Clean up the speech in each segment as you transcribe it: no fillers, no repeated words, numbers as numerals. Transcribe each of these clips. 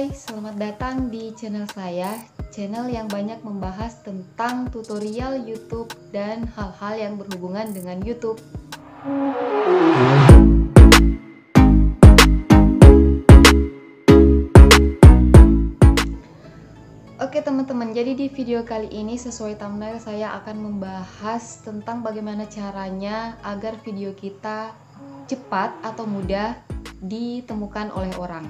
Hai, selamat datang di channel saya, channel yang banyak membahas tentang tutorial YouTube dan hal-hal yang berhubungan dengan YouTube. Oke teman-teman, jadi di video kali ini sesuai thumbnail saya akan membahas tentang bagaimana caranya agar video kita cepat atau mudah ditemukan oleh orang.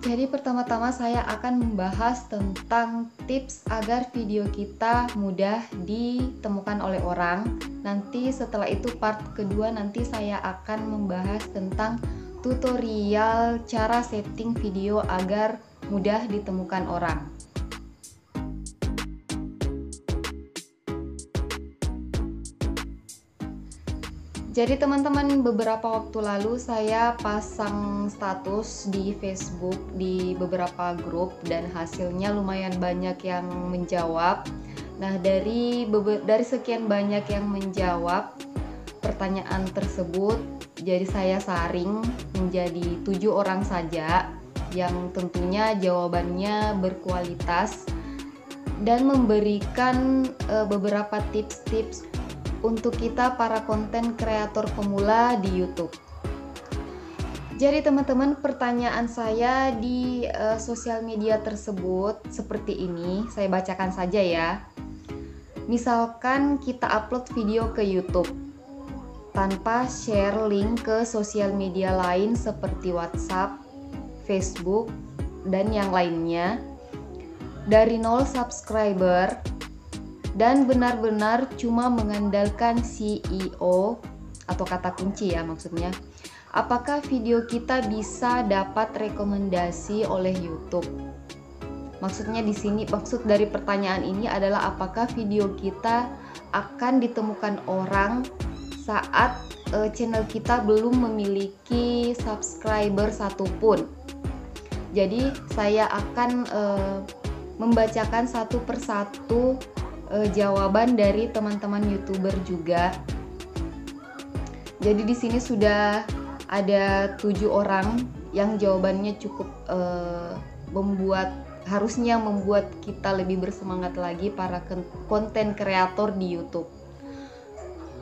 Jadi pertama-tama saya akan membahas tentang tips agar video kita mudah ditemukan oleh orang. Nanti setelah itu part kedua nanti saya akan membahas tentang tutorial cara setting video agar mudah ditemukan orang. Jadi teman-teman, beberapa waktu lalu saya pasang status di Facebook di beberapa grup dan hasilnya lumayan banyak yang menjawab. Nah, dari sekian banyak yang menjawab pertanyaan tersebut, jadi saya saring menjadi 7 orang saja yang tentunya jawabannya berkualitas dan memberikan beberapa tips-tips untuk kita para konten kreator pemula di YouTube. Jadi teman-teman, pertanyaan saya di sosial media tersebut seperti ini, saya bacakan saja ya. Misalkan kita upload video ke YouTube tanpa share link ke sosial media lain seperti WhatsApp, Facebook, dan yang lainnya, dari 0 subscriber dan benar-benar cuma mengandalkan CEO atau kata kunci ya maksudnya, apakah video kita bisa dapat rekomendasi oleh YouTube? Maksudnya di sini, maksud dari pertanyaan ini adalah apakah video kita akan ditemukan orang saat channel kita belum memiliki subscriber satupun. Jadi saya akan membacakan satu persatu jawaban dari teman-teman YouTuber juga. Jadi di sini sudah ada 7 orang yang jawabannya cukup harusnya membuat kita lebih bersemangat lagi para konten kreator di YouTube.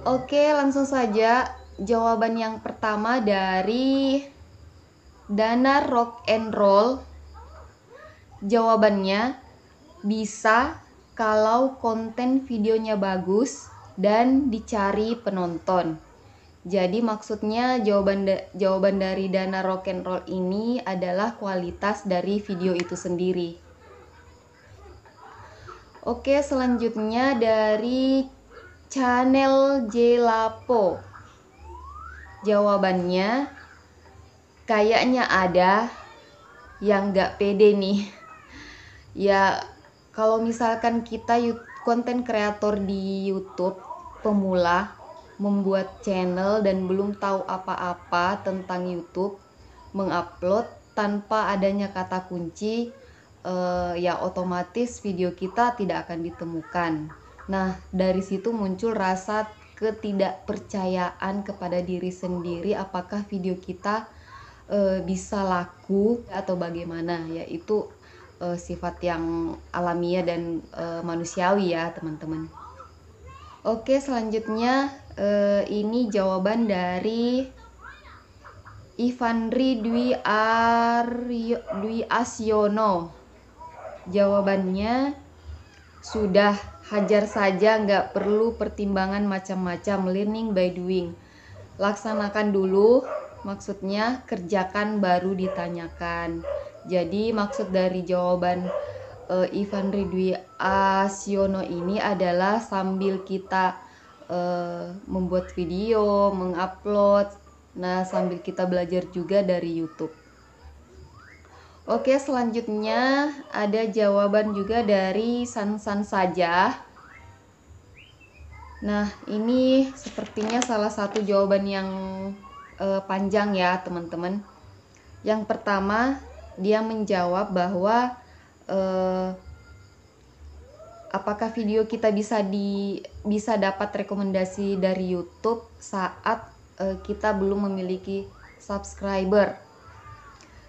Oke, langsung saja jawaban yang pertama dari Dana Rock and Roll. Jawabannya bisa kalau konten videonya bagus dan dicari penonton. Jadi maksudnya jawaban dari Dana Rock and Roll ini adalah kualitas dari video itu sendiri. Oke, selanjutnya dari Channel Jelapo. Jawabannya kayaknya ada yang gak pede nih. Ya, kalau misalkan kita konten kreator di YouTube pemula membuat channel dan belum tahu apa-apa tentang YouTube, mengupload tanpa adanya kata kunci, ya otomatis video kita tidak akan ditemukan. Nah, dari situ muncul rasa ketidakpercayaan kepada diri sendiri apakah video kita bisa laku atau bagaimana, yaitu sifat yang alamiah dan manusiawi ya teman-teman. Oke, selanjutnya ini jawaban dari Ivandri Dwi Asyono. Jawabannya sudah, hajar saja, nggak perlu pertimbangan macam-macam, learning by doing. Laksanakan dulu, maksudnya kerjakan baru ditanyakan. Jadi maksud dari jawaban Ivandri Dwi Asyono ini adalah sambil kita membuat video, mengupload, nah sambil kita belajar juga dari YouTube. Oke, selanjutnya ada jawaban juga dari Sansan saja. Nah, ini sepertinya salah satu jawaban yang panjang ya teman-teman. Yang pertama, dia menjawab bahwa apakah video kita bisa dapat rekomendasi dari YouTube saat kita belum memiliki subscriber.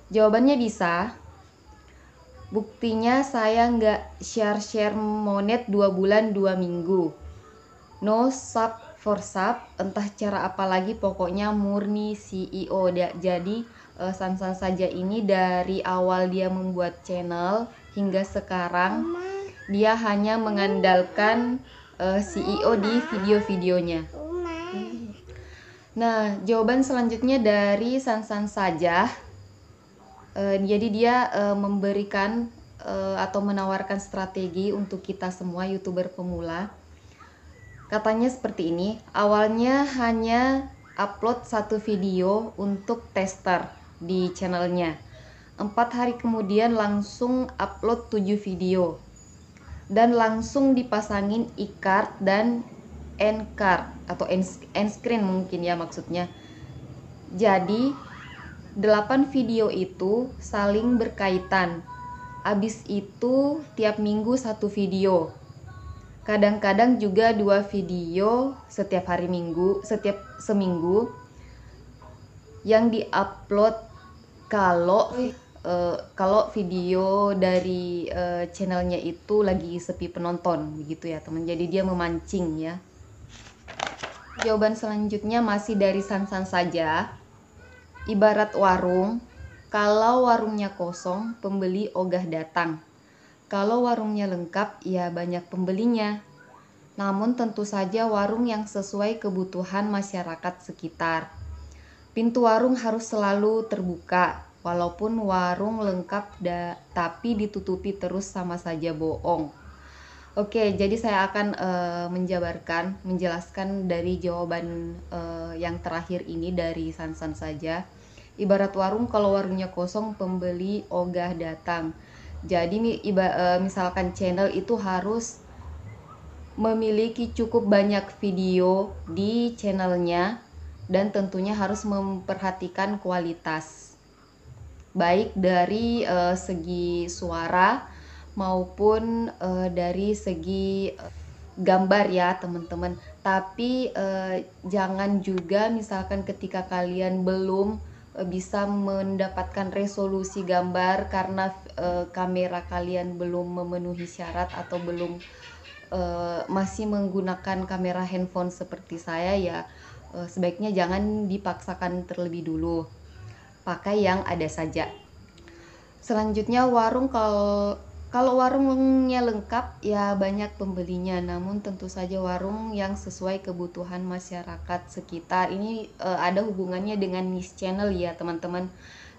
Jawabannya bisa. Buktinya saya nggak share monet 2 bulan 2 minggu. No sub for sub, entah cara apa lagi, pokoknya murni CEO. Jadi Sansan saja ini dari awal dia membuat channel hingga sekarang dia hanya mengandalkan CEO di video-videonya. Nah, jawaban selanjutnya dari Sansan saja. Jadi dia memberikan atau menawarkan strategi untuk kita semua YouTuber pemula. Katanya seperti ini, awalnya hanya upload 1 video untuk tester di channelnya. 4 hari kemudian langsung upload 7 video. Dan langsung dipasangin e-card dan end card atau end screen mungkin ya maksudnya. Jadi 8 video itu saling berkaitan. Abis itu tiap minggu 1 video. Kadang-kadang juga 2 video setiap hari minggu, setiap seminggu yang diupload kalau video dari channelnya itu lagi sepi penonton begitu ya teman. Jadi dia memancing ya. Jawaban selanjutnya masih dari Sansan saja. Ibarat warung, kalau warungnya kosong, pembeli ogah datang. Kalau warungnya lengkap, ya banyak pembelinya. Namun tentu saja warung yang sesuai kebutuhan masyarakat sekitar. Pintu warung harus selalu terbuka, walaupun warung lengkap tapi ditutupi terus sama saja bohong. Oke, jadi saya akan menjelaskan dari jawaban yang terakhir ini dari Sansan saja. Ibarat warung, kalau warungnya kosong, pembeli ogah datang. Jadi misalkan channel itu harus memiliki cukup banyak video di channelnya dan tentunya harus memperhatikan kualitas baik dari segi suara maupun dari segi gambar ya teman-teman. Tapi jangan juga misalkan ketika kalian belum bisa mendapatkan resolusi gambar karena kamera kalian belum memenuhi syarat atau belum masih menggunakan kamera handphone seperti saya ya, sebaiknya jangan dipaksakan terlebih dulu, pakai yang ada saja. Selanjutnya warung, kalau warungnya lengkap ya banyak pembelinya, namun tentu saja warung yang sesuai kebutuhan masyarakat sekitar. Ini ada hubungannya dengan niche channel ya teman-teman.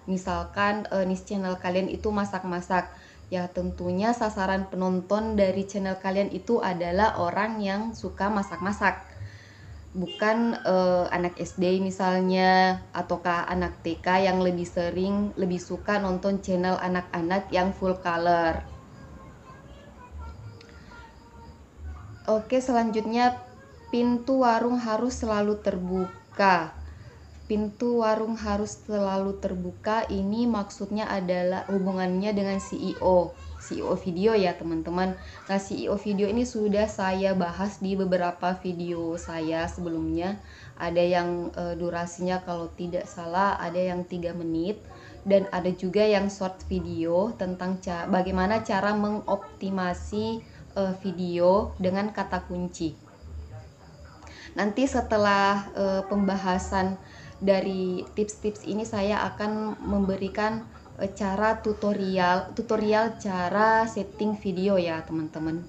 Misalkan niche channel kalian itu masak-masak, ya tentunya sasaran penonton dari channel kalian itu adalah orang yang suka masak-masak, bukan anak SD misalnya ataukah anak TK yang lebih suka nonton channel anak-anak yang full color. Oke, selanjutnya pintu warung harus selalu terbuka. Pintu warung harus selalu terbuka, ini maksudnya adalah hubungannya dengan CEO video ya teman-teman. Nah, CEO video ini sudah saya bahas di beberapa video saya sebelumnya. Ada yang durasinya kalau tidak salah ada yang 3 menit dan ada juga yang short video tentang bagaimana cara mengoptimasi video dengan kata kunci. Nanti setelah pembahasan dari tips-tips ini saya akan memberikan cara tutorial cara setting video ya teman-teman.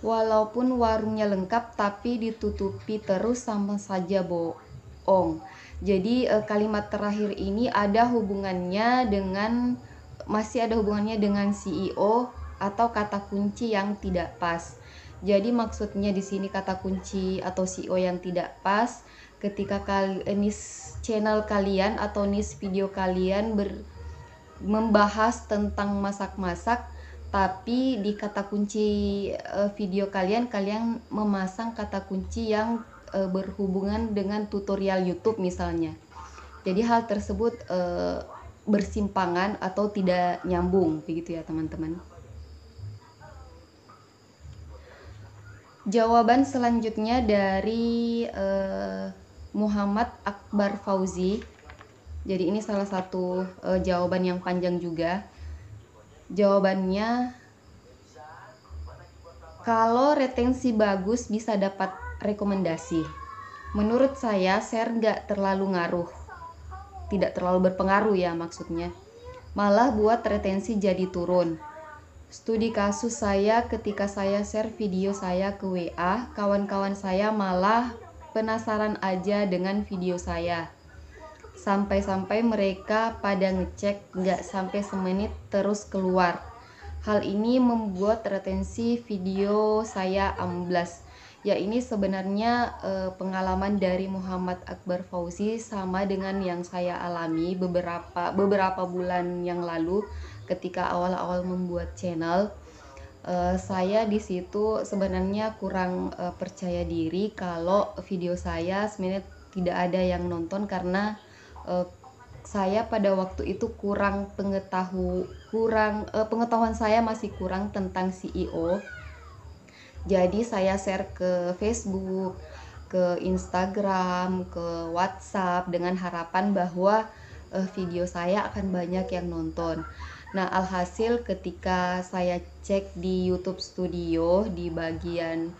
Walaupun warungnya lengkap tapi ditutupi terus sama saja bohong. Jadi kalimat terakhir ini masih ada hubungannya dengan CEO atau kata kunci yang tidak pas. Jadi maksudnya di sini kata kunci atau CEO yang tidak pas ketika niche channel kalian atau niche video kalian membahas tentang masak-masak, tapi di kata kunci video kalian memasang kata kunci yang berhubungan dengan tutorial YouTube misalnya. Jadi hal tersebut bersimpangan atau tidak nyambung begitu ya teman-teman. Jawaban selanjutnya dari Muhammad Akbar Fauzi. Jadi ini salah satu jawaban yang panjang juga. Jawabannya, kalau retensi bagus bisa dapat rekomendasi. Menurut saya share nggak terlalu ngaruh, tidak terlalu berpengaruh ya maksudnya. Malah buat retensi jadi turun. Studi kasus saya ketika saya share video saya ke WA, kawan-kawan saya malah penasaran aja dengan video saya. Sampai-sampai mereka pada ngecek nggak sampai semenit terus keluar. Hal ini membuat retensi video saya amblas. Ya, ini sebenarnya pengalaman dari Muhammad Akbar Fauzi sama dengan yang saya alami beberapa bulan yang lalu ketika awal-awal membuat channel. Saya di situ sebenarnya kurang percaya diri kalau video saya sebenarnya tidak ada yang nonton karena saya pada waktu itu pengetahuan saya masih kurang tentang CEO. Jadi saya share ke Facebook, ke Instagram, ke WhatsApp dengan harapan bahwa video saya akan banyak yang nonton. Nah, alhasil ketika saya cek di YouTube Studio di bagian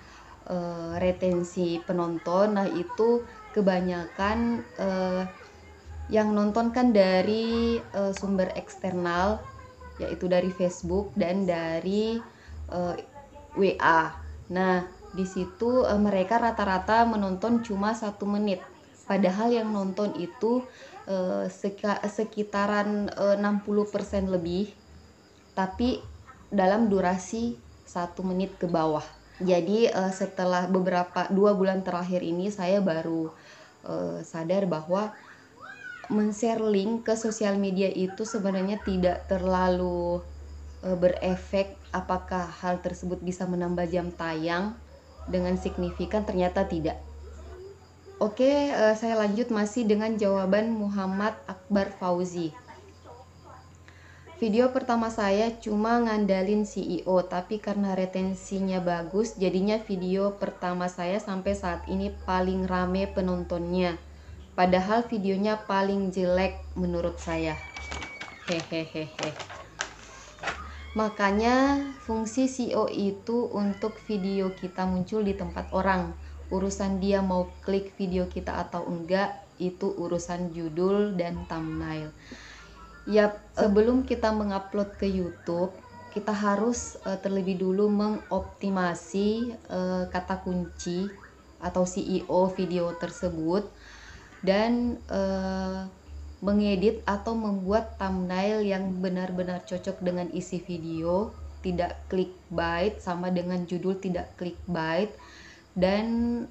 retensi penonton, nah itu kebanyakan yang nonton kan dari sumber eksternal, yaitu dari Facebook dan dari WA. Nah, di situ mereka rata-rata menonton cuma 1 menit. Padahal yang nonton itu sekitaran 60% lebih, tapi dalam durasi 1 menit ke bawah. Jadi setelah 2 bulan terakhir ini saya baru sadar bahwa men-share link ke sosial media itu sebenarnya tidak terlalu berefek. Apakah hal tersebut bisa menambah jam tayang dengan signifikan? Ternyata tidak. Oke, saya lanjut masih dengan jawaban Muhammad Akbar Fauzi. Video pertama saya cuma ngandalin CEO, tapi karena retensinya bagus, jadinya video pertama saya sampai saat ini paling rame penontonnya. Padahal videonya paling jelek menurut saya. Hehehe. Makanya fungsi CEO itu untuk video kita muncul di tempat orang. Urusan dia mau klik video kita atau enggak, itu urusan judul dan thumbnail. Ya, sebelum kita mengupload ke YouTube, kita harus terlebih dulu mengoptimasi kata kunci atau CEO video tersebut dan mengedit atau membuat thumbnail yang benar-benar cocok dengan isi video, tidak clickbait, sama dengan judul tidak clickbait. Dan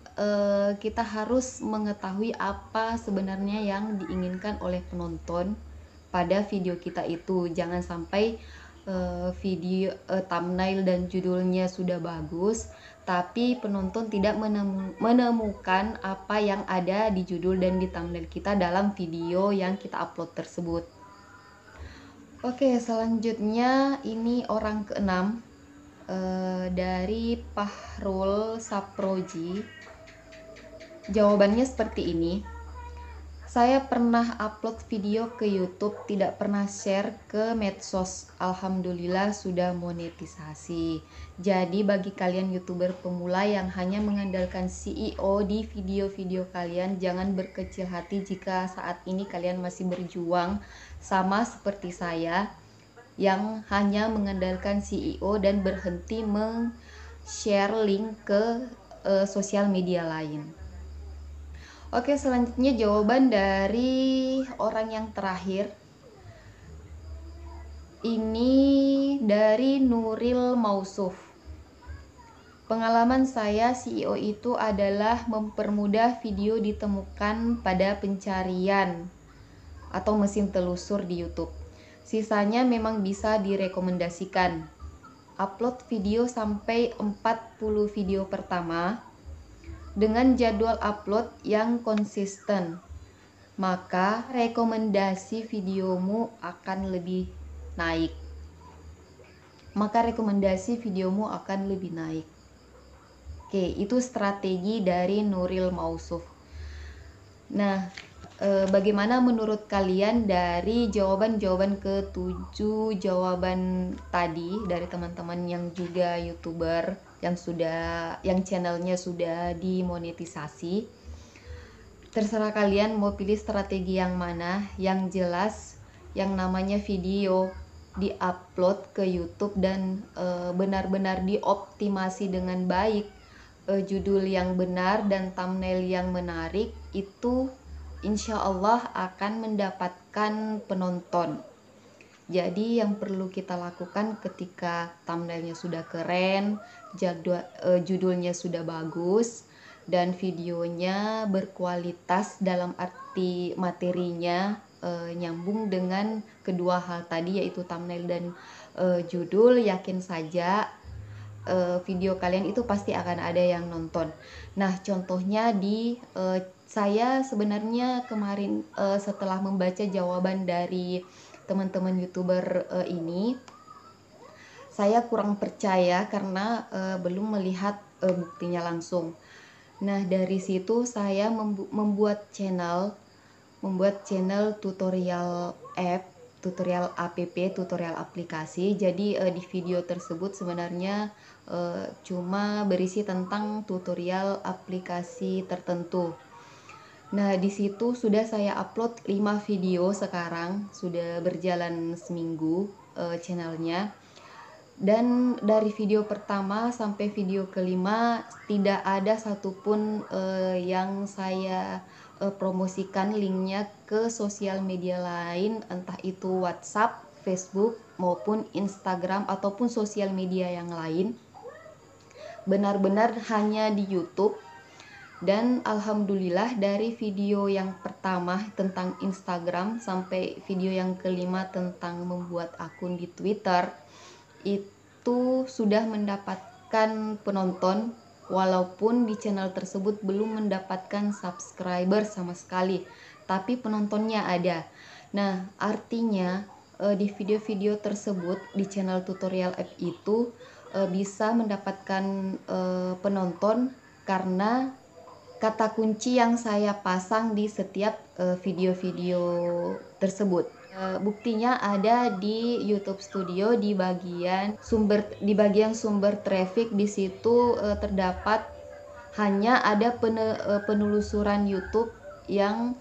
kita harus mengetahui apa sebenarnya yang diinginkan oleh penonton pada video kita itu. Jangan sampai video thumbnail dan judulnya sudah bagus, tapi penonton tidak menemukan apa yang ada di judul dan di thumbnail kita dalam video yang kita upload tersebut. Oke, selanjutnya ini orang ke-6 dari Pahrul Saproji. Jawabannya seperti ini. Saya pernah upload video ke YouTube, tidak pernah share ke medsos. Alhamdulillah sudah monetisasi. Jadi bagi kalian YouTuber pemula yang hanya mengandalkan CEO di video-video kalian, jangan berkecil hati jika saat ini kalian masih berjuang sama seperti saya yang hanya mengandalkan CEO dan berhenti share link ke sosial media lain. Oke, selanjutnya jawaban dari orang yang terakhir. Ini dari Nuril Mausuf. Pengalaman saya CEO itu adalah mempermudah video ditemukan pada pencarian atau mesin telusur di YouTube. Sisanya memang bisa direkomendasikan. Upload video sampai 40 video pertama dengan jadwal upload yang konsisten, maka rekomendasi videomu akan lebih naik. Oke, itu strategi dari Nuril Mausuf. Nah, bagaimana menurut kalian dari jawaban-jawaban ke-7 jawaban tadi dari teman-teman yang juga YouTuber yang channelnya sudah dimonetisasi. Terserah kalian mau pilih strategi yang mana. Yang jelas yang namanya video di-upload ke YouTube dan benar-benar dioptimasi dengan baik, judul yang benar dan thumbnail yang menarik, itu insya Allah akan mendapatkan penonton. Jadi yang perlu kita lakukan ketika thumbnailnya sudah keren, judulnya sudah bagus, dan videonya berkualitas dalam arti materinya nyambung dengan kedua hal tadi, yaitu thumbnail dan judul, yakin saja video kalian itu pasti akan ada yang nonton. Nah, contohnya saya sebenarnya kemarin setelah membaca jawaban dari teman-teman YouTuber ini, saya kurang percaya karena belum melihat buktinya langsung. Nah, dari situ saya membuat channel tutorial app, tutorial app, tutorial aplikasi. Jadi di video tersebut sebenarnya cuma berisi tentang tutorial aplikasi tertentu. Nah, di situ sudah saya upload 5 video sekarang, sudah berjalan seminggu channelnya. Dan dari video pertama sampai video kelima tidak ada satupun yang saya promosikan linknya ke sosial media lain, entah itu WhatsApp, Facebook, maupun Instagram ataupun sosial media yang lain. Benar-benar hanya di YouTube. Dan alhamdulillah dari video yang pertama tentang Instagram sampai video yang kelima tentang membuat akun di Twitter, itu sudah mendapatkan penonton, walaupun di channel tersebut belum mendapatkan subscriber sama sekali, tapi penontonnya ada. Nah, artinya di video-video tersebut di channel tutorial app itu bisa mendapatkan penonton karena kata kunci yang saya pasang di setiap video-video tersebut. Buktinya ada di YouTube Studio di bagian sumber traffic. Di situ terdapat hanya ada penelusuran YouTube yang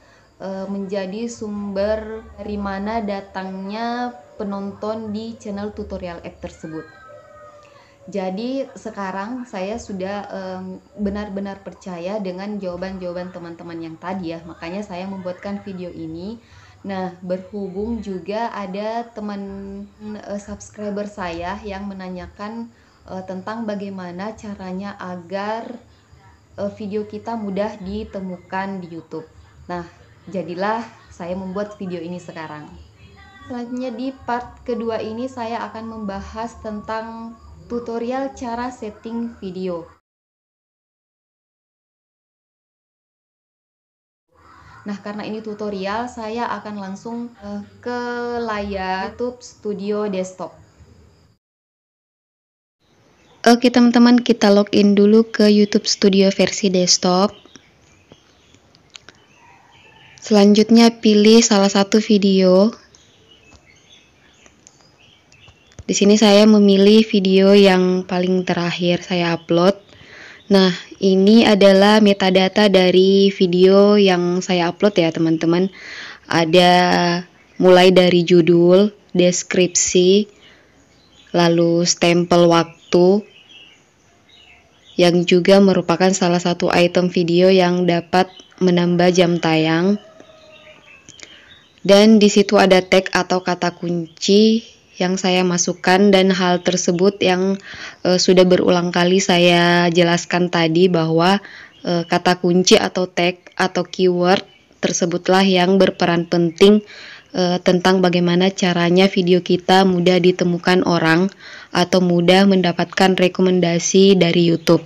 menjadi sumber dari mana datangnya penonton di channel tutorial app tersebut. Jadi sekarang saya sudah benar-benar percaya dengan jawaban-jawaban teman-teman yang tadi ya, makanya saya membuatkan video ini. Nah, berhubung juga ada teman subscriber saya yang menanyakan tentang bagaimana caranya agar video kita mudah ditemukan di YouTube. Nah, jadilah saya membuat video ini sekarang. Selanjutnya di part kedua ini saya akan membahas tentang tutorial cara setting video. Nah, karena ini tutorial, saya akan langsung ke layar YouTube Studio Desktop. Oke teman-teman, kita login dulu ke YouTube Studio versi desktop. Selanjutnya pilih salah satu video. Di sini saya memilih video yang paling terakhir saya upload. Nah, ini adalah metadata dari video yang saya upload ya teman-teman. Ada mulai dari judul, deskripsi, lalu stempel waktu, yang juga merupakan salah satu item video yang dapat menambah jam tayang. Dan di situ ada tag atau kata kunci yang saya masukkan, dan hal tersebut yang sudah berulang kali saya jelaskan tadi bahwa kata kunci atau tag atau keyword tersebutlah yang berperan penting tentang bagaimana caranya video kita mudah ditemukan orang atau mudah mendapatkan rekomendasi dari YouTube.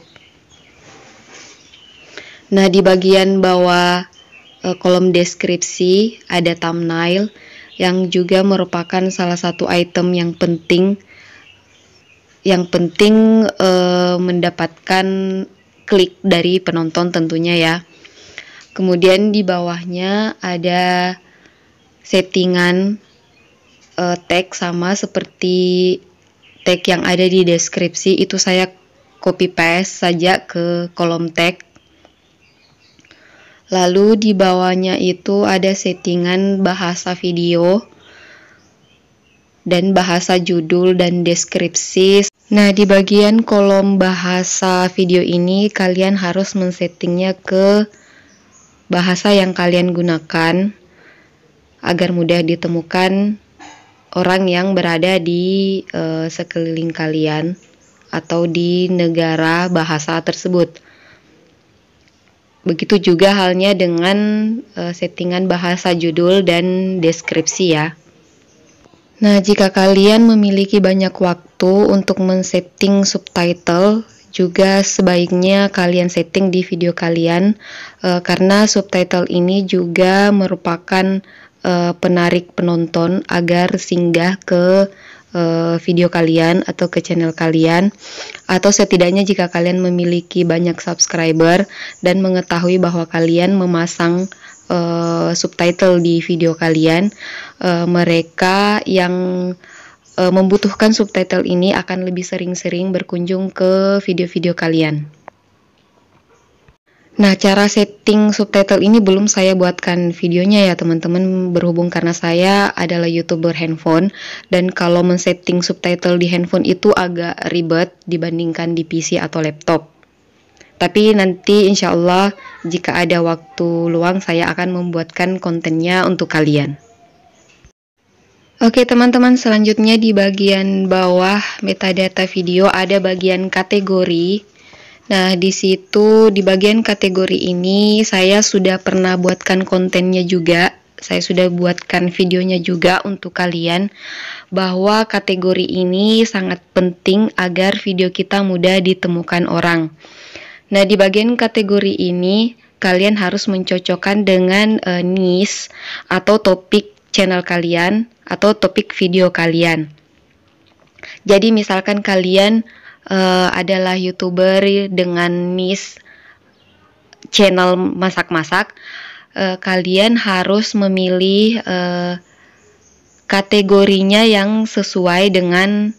Nah, di bagian bawah kolom deskripsi ada thumbnail yang juga merupakan salah satu item yang penting mendapatkan klik dari penonton tentunya ya. Kemudian di bawahnya ada settingan tag sama seperti tag yang ada di deskripsi, itu saya copy paste saja ke kolom tag. Lalu di bawahnya itu ada settingan bahasa video dan bahasa judul dan deskripsi. Nah, di bagian kolom bahasa video ini kalian harus men-settingnya ke bahasa yang kalian gunakan agar mudah ditemukan orang yang berada di sekeliling kalian atau di negara bahasa tersebut. Begitu juga halnya dengan settingan bahasa judul dan deskripsi ya. Nah, jika kalian memiliki banyak waktu untuk men-setting subtitle, juga sebaiknya kalian setting di video kalian, karena subtitle ini juga merupakan penarik penonton agar singgah ke video kalian atau ke channel kalian, atau setidaknya jika kalian memiliki banyak subscriber dan mengetahui bahwa kalian memasang subtitle di video kalian, mereka yang membutuhkan subtitle ini akan lebih sering-sering berkunjung ke video-video kalian. Nah, cara setting subtitle ini belum saya buatkan videonya ya teman-teman, berhubung karena saya adalah YouTuber handphone, dan kalau men-setting subtitle di handphone itu agak ribet dibandingkan di PC atau laptop. Tapi nanti insya Allah jika ada waktu luang saya akan membuatkan kontennya untuk kalian. Oke teman-teman, selanjutnya di bagian bawah metadata video ada bagian kategori. Nah, di situ di bagian kategori ini saya sudah pernah buatkan kontennya juga. Saya sudah buatkan videonya juga untuk kalian, bahwa kategori ini sangat penting agar video kita mudah ditemukan orang. Nah, di bagian kategori ini kalian harus mencocokkan dengan niche atau topik channel kalian atau topik video kalian. Jadi misalkan kalian adalah YouTuber dengan niche channel masak-masak, kalian harus memilih kategorinya yang sesuai dengan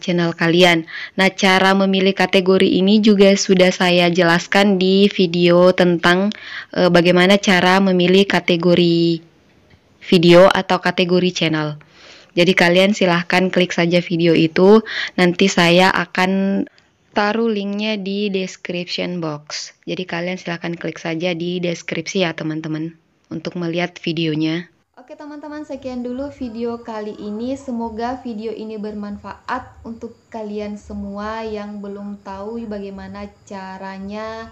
channel kalian. Nah, cara memilih kategori ini juga sudah saya jelaskan di video tentang bagaimana cara memilih kategori video atau kategori channel. Jadi kalian silahkan klik saja video itu, nanti saya akan taruh linknya di description box. Jadi kalian silahkan klik saja di deskripsi ya teman-teman untuk melihat videonya. Oke teman-teman, sekian dulu video kali ini. Semoga video ini bermanfaat untuk kalian semua yang belum tahu bagaimana caranya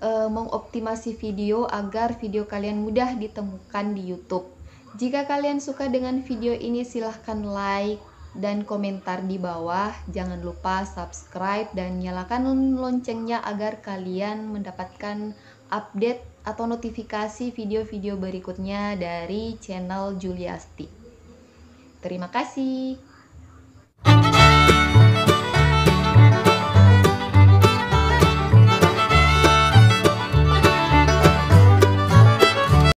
mengoptimasi video agar video kalian mudah ditemukan di YouTube. Jika kalian suka dengan video ini, silahkan like dan komentar di bawah. Jangan lupa subscribe dan nyalakan loncengnya agar kalian mendapatkan update atau notifikasi video-video berikutnya dari channel Juliasti. Terima kasih.